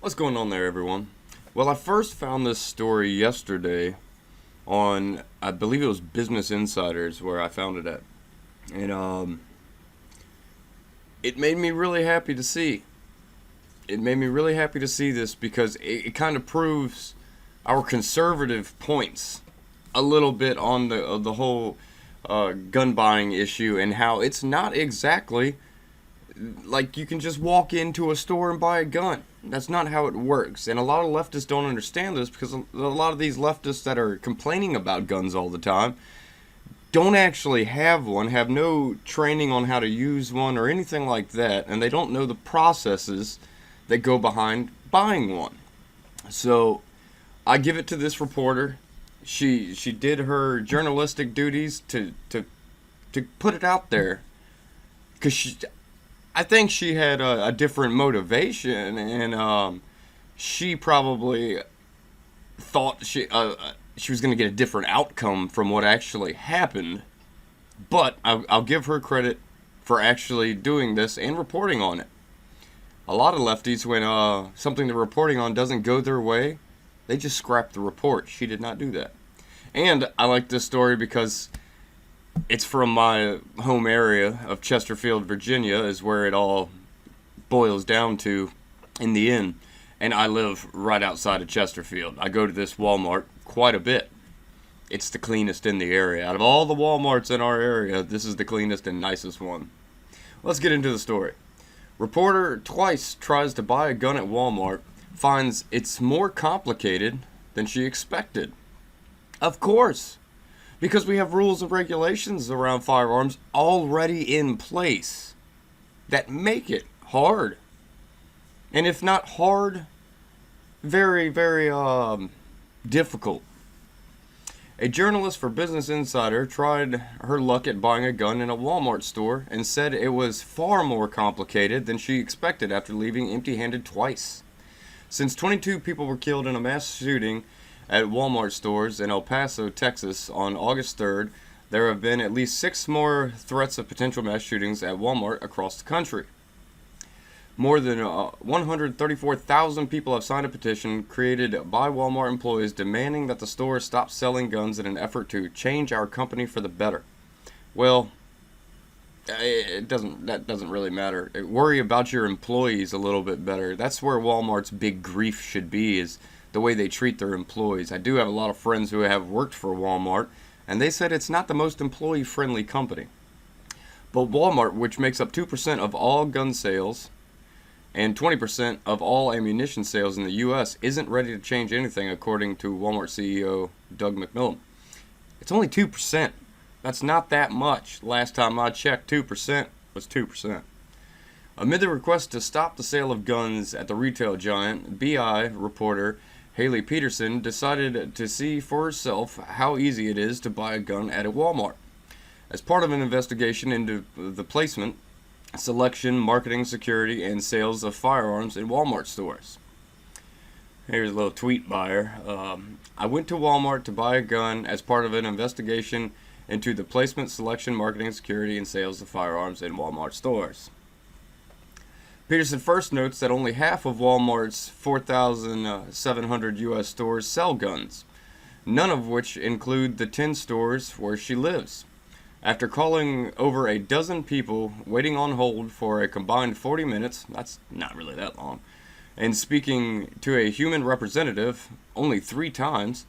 What's going on there, everyone? Well, I first found this story yesterday on, I believe it was Business Insiders where I found it at. And it made me really happy to see. It made me really happy to see this because it kind of proves our conservative points a little bit on the whole gun buying issue and how it's not exactly like you can just walk into a store and buy a gun. That's not how it works. And a lot of leftists don't understand this because a lot of these leftists that are complaining about guns all the time don't actually have one, have no training on how to use one or anything like that, and they don't know the processes that go behind buying one. So I give it to this reporter. She did her journalistic duties to put it out there because I think she had a different motivation, and she probably thought she was going to get a different outcome from what actually happened. But I'll give her credit for actually doing this and reporting on it. A lot of lefties, when something they're reporting on doesn't go their way, they just scrap the report. She did not do that. And I like this story because it's from my home area of Chesterfield, Virginia, is where it all boils down to in the end. And I live right outside of Chesterfield. I go to this Walmart quite a bit. It's the cleanest in the area. Out of all the Walmarts in our area, this is the cleanest and nicest one. Let's get into the story. Reporter twice tries to buy a gun at Walmart, finds it's more complicated than she expected. Of course, because we have rules and regulations around firearms already in place that make it hard. And if not hard, very, very difficult. A journalist for Business Insider tried her luck at buying a gun in a Walmart store and said it was far more complicated than she expected after leaving empty-handed twice. Since 22 people were killed in a mass shooting at Walmart stores in El Paso, Texas on August 3rd, there have been at least 6 more threats of potential mass shootings at Walmart across the country. More than 134,000 people have signed a petition created by Walmart employees demanding that the store stop selling guns in an effort to change our company for the better. Well, that doesn't really matter. Worry about your employees a little bit better. That's where Walmart's big grief should be, is the way they treat their employees. I do have a lot of friends who have worked for Walmart, and they said it's not the most employee-friendly company. But Walmart, which makes up 2% of all gun sales and 20% of all ammunition sales in the U.S., isn't ready to change anything, according to Walmart CEO Doug McMillon. It's only 2%. That's not that much. Last time I checked, 2% was 2%. Amid the request to stop the sale of guns at the retail giant, BI reporter Haley Peterson decided to see for herself how easy it is to buy a gun at a Walmart. As part of an investigation into the placement, selection, marketing, security, and sales of firearms in Walmart stores. Here's a little tweet by her. I went to Walmart to buy a gun as part of an investigation into the placement, selection, marketing, security, and sales of firearms in Walmart stores. Peterson first notes that only half of Walmart's 4,700 U.S. stores sell guns, none of which include the 10 stores where she lives. After calling over a dozen people waiting on hold for a combined 40 minutes, that's not really that long, and speaking to a human representative only 3 times,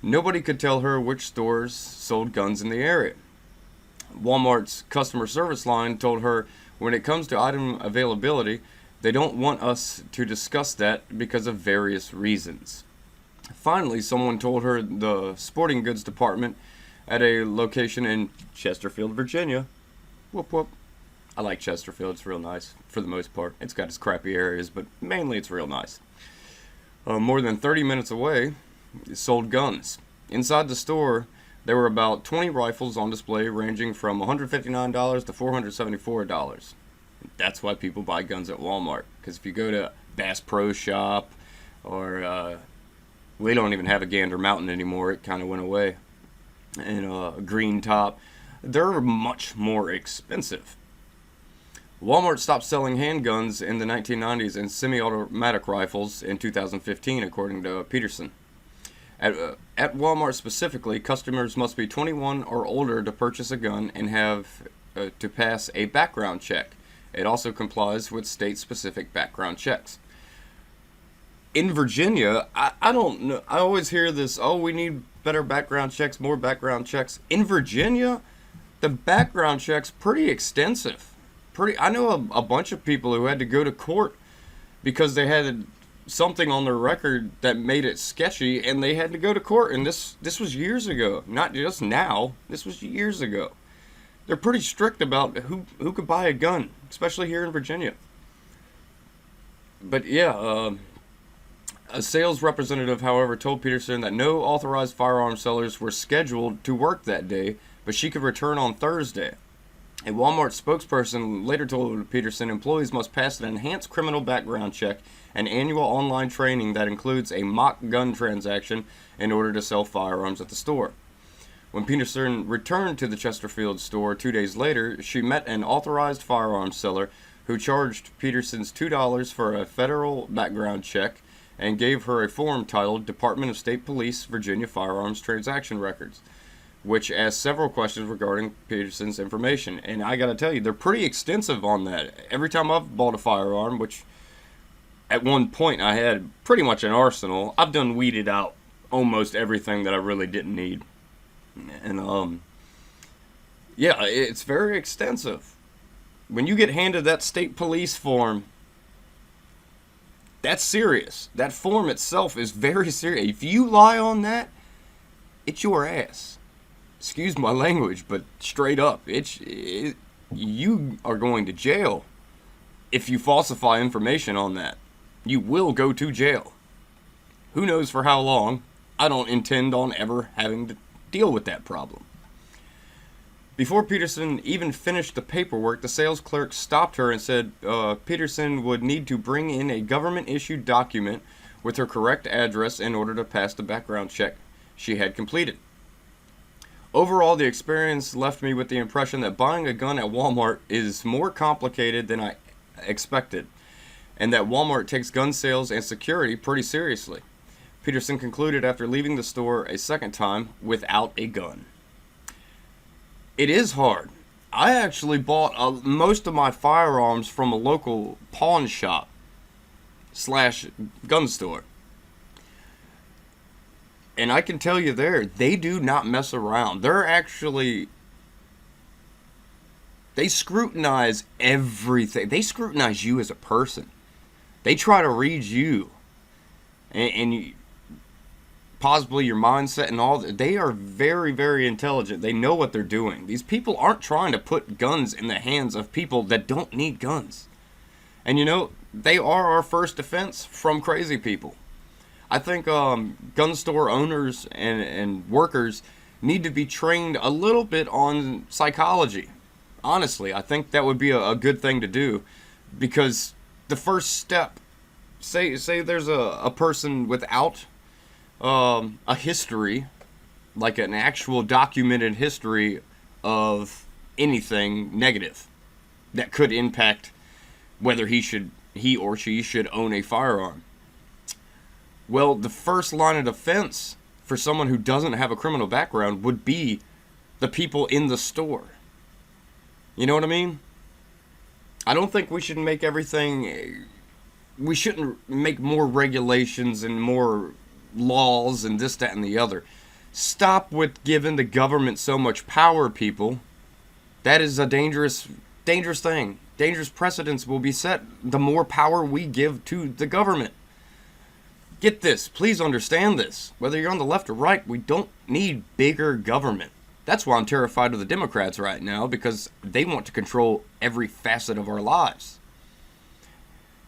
nobody could tell her which stores sold guns in the area. Walmart's customer service line told her when it comes to item availability, they don't want us to discuss that because of various reasons. Finally, someone told her the sporting goods department at a location in Chesterfield, Virginia. Whoop whoop. I like Chesterfield. It's real nice for the most part. It's got its crappy areas, but mainly it's real nice. More than 30 minutes away, it sold guns. Inside the store, there were about 20 rifles on display ranging from $159 to $474. That's why people buy guns at Walmart. Because if you go to Bass Pro Shop, or we don't even have a Gander Mountain anymore, it kind of went away, and Green Top, they're much more expensive. Walmart stopped selling handguns in the 1990s and semi-automatic rifles in 2015, according to Peterson. At Walmart specifically, customers must be 21 or older to purchase a gun and have to pass a background check. It also complies with state-specific background checks. In Virginia, I don't know. I always hear this, oh, we need better background checks, more background checks. In Virginia, the background check's pretty extensive. I know a bunch of people who had to go to court because they had something on their record that made it sketchy, and they had to go to court. And this was years ago, not just now. This was years ago. They're pretty strict about who could buy a gun, especially here in Virginia. But yeah, a sales representative, however, told Peterson that no authorized firearm sellers were scheduled to work that day, but she could return on Thursday. A Walmart spokesperson later told Peterson employees must pass an enhanced criminal background check and annual online training that includes a mock gun transaction in order to sell firearms at the store. When Peterson returned to the Chesterfield store 2 days later, she met an authorized firearms seller who charged Peterson's $2 for a federal background check and gave her a form titled Department of State Police Virginia Firearms Transaction Records, which asked several questions regarding Peterson's information. And I gotta tell you, they're pretty extensive on that. Every time I've bought a firearm, which at one point I had pretty much an arsenal, I've done weeded out almost everything that I really didn't need. And yeah, it's very extensive. When you get handed that state police form, that's serious. That form itself is very serious. If you lie on that, it's your ass. Excuse my language, but straight up, you are going to jail if you falsify information on that. You will go to jail. Who knows for how long? I don't intend on ever having to deal with that problem. Before Peterson even finished the paperwork, the sales clerk stopped her and said Peterson would need to bring in a government-issued document with her correct address in order to pass the background check she had completed. Overall, the experience left me with the impression that buying a gun at Walmart is more complicated than I expected, and that Walmart takes gun sales and security pretty seriously. Peterson concluded after leaving the store a second time without a gun. It is hard. I actually bought most of my firearms from a local pawn shop / gun store. And I can tell you they do not mess around. They scrutinize everything. They scrutinize you as a person. They try to read you. And possibly your mindset and all. They are very, very intelligent. They know what they're doing. These people aren't trying to put guns in the hands of people that don't need guns. And they are our first defense from crazy people. I think gun store owners and workers need to be trained a little bit on psychology. Honestly, I think that would be a good thing to do, because the first step, say there's a person without a history, like an actual documented history of anything negative that could impact whether he or she should own a firearm. Well, the first line of defense for someone who doesn't have a criminal background would be the people in the store. You know what I mean? I don't think we should make we shouldn't make more regulations and more laws and this, that, and the other. Stop with giving the government so much power, people. That is a dangerous thing. Dangerous precedents will be set the more power we give to the government. Get this. Please understand this. Whether you're on the left or right, we don't need bigger government. That's why I'm terrified of the Democrats right now, because they want to control every facet of our lives.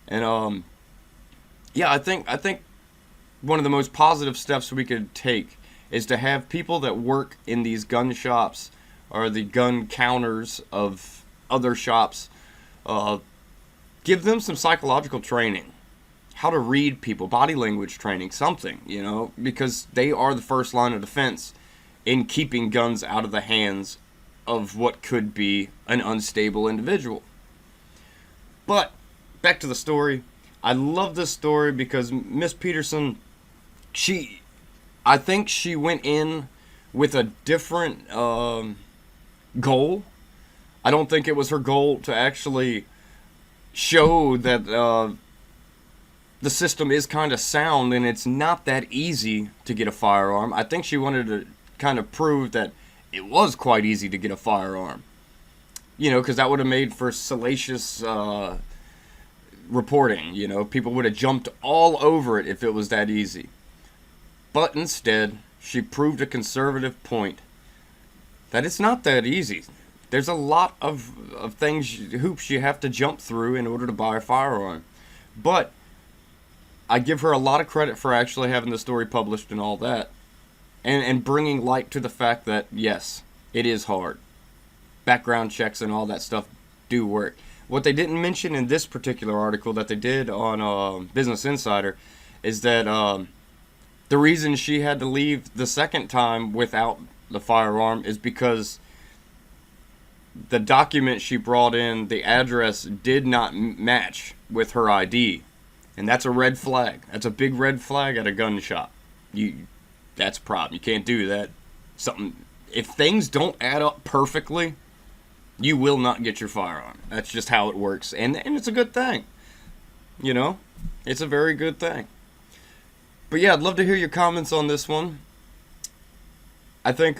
And yeah, I think one of the most positive steps we could take is to have people that work in these gun shops or the gun counters of other shops, give them some psychological training. How to read people, body language training, something, because they are the first line of defense in keeping guns out of the hands of what could be an unstable individual. But back to the story. I love this story because Miss Peterson, I think she went in with a different goal. I don't think it was her goal to actually show that the system is kind of sound and it's not that easy to get a firearm. I think she wanted to kind of prove that it was quite easy to get a firearm. You know, because that would have made for salacious reporting. You know, people would have jumped all over it if it was that easy. But instead, she proved a conservative point that it's not that easy. There's a lot of things, hoops you have to jump through in order to buy a firearm. But I give her a lot of credit for actually having the story published and all that. And bringing light to the fact that, yes, it is hard. Background checks and all that stuff do work. What they didn't mention in this particular article that they did on Business Insider is that the reason she had to leave the second time without the firearm is because the document she brought in, the address did not match with her ID. And that's a red flag. That's a big red flag at a gun shop. That's a problem. You can't do that. If things don't add up perfectly, you will not get your firearm. That's just how it works. And it's a good thing. You know? It's a very good thing. But yeah, I'd love to hear your comments on this one. I think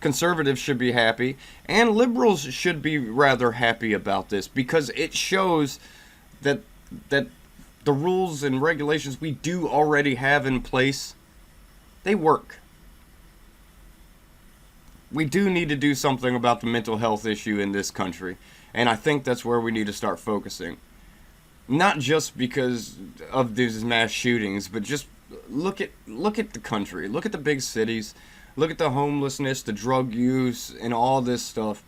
conservatives should be happy, and liberals should be rather happy about this, because it shows that the rules and regulations we do already have in place, they work. We do need to do something about the mental health issue in this country, and I think that's where we need to start focusing. Not just because of these mass shootings, but just look at the country. Look at the big cities. Look at the homelessness, the drug use, and all this stuff.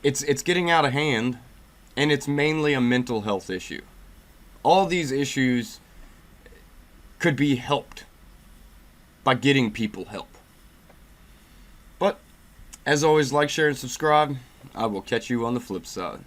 It's getting out of hand, and it's mainly a mental health issue. All these issues could be helped by getting people help. But, as always, like, share, and subscribe. I will catch you on the flip side.